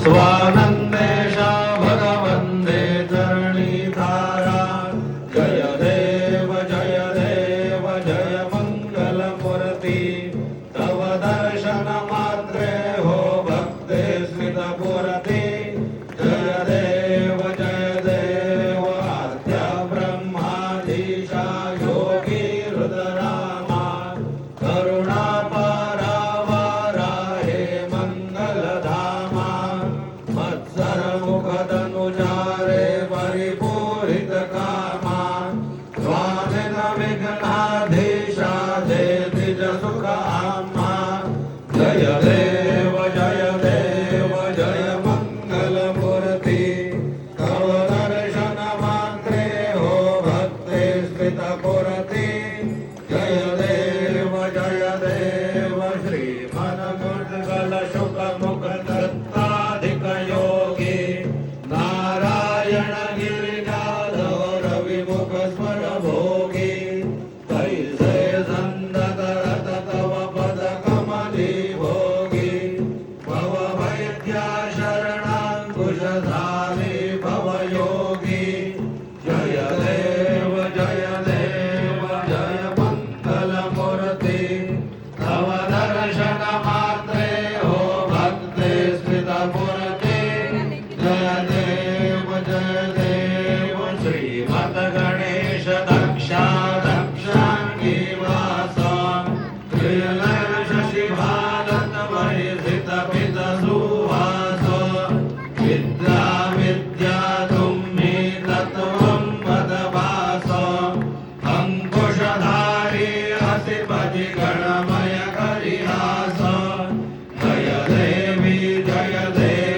स्वानन्देशा भगवन्दे चरणीधारा जय देव जय मङ्गलमूर्ति तव दर्शन मात्रे हो भक्ते स्मितपूर्ति जय देव आद्य ब्रह्माधीशा योगी रुद्रामा करुणा परावारा हे मंगलधामा मत्सर मुखदनुजारे परिपूरित कामा स्वामिन विघ्नाधीशा जय सुख आमा जय देव जय मंगलमूर्ति तव दर्शन मात्रे हो भक्ते स्मितपूर्ति जय देव श्रीमन्मुद्गल शुक मुख दत्ताधिक योगी नारायण गिरिजाधव रविमुख स्वर भोगी तैसे संदत रत तव पद कमली भोगी भव वैद्या शरणाङ्कुशधारी भव योगी जय देव जय मंगलमूर्ति तव दर्शन मात्रे हो भक्ते स्मितपूर्ति जय देव श्रीमद् गणेश दक्षाङ्गी वास श्रीलय शशिभारत महिषित पित सुहास विद्या तुम्हि तत्त्वं पदभास अंकुशधारी असि भजि गणमय करिहास जय देवी जय देव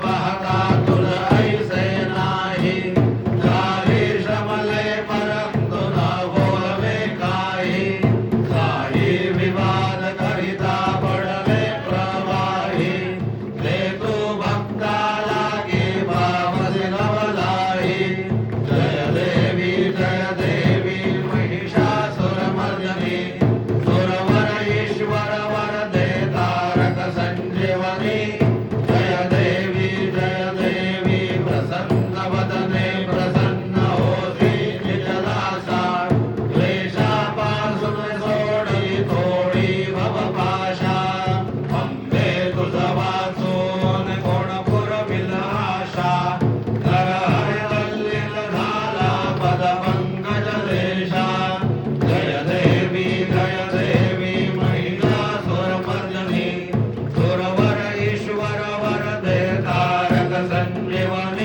पाहता तुझ ऐसे नाही काही श्रमले परंतु न बोलवे काही विवाद करिता पडले प्रवाही ते तू भक्ता लागे पावसी नवलाही जय देवी महिषासुरमर्दिनी सुरवर ईश्वर वरदे तारक संजीवनी जय देवी प्रसन्न वदने प्रसन्न होती निजदासा क्लेशापासून सोडी थोडी भवपाशा अंबे तुझ वाचून कोण पुरविल आशा तर हरिवल्लील झाला पद पंकज देशा जय देवी महिषासुरमर्दिनी सुरवर ईश्वर वरदे तारक संजीवनी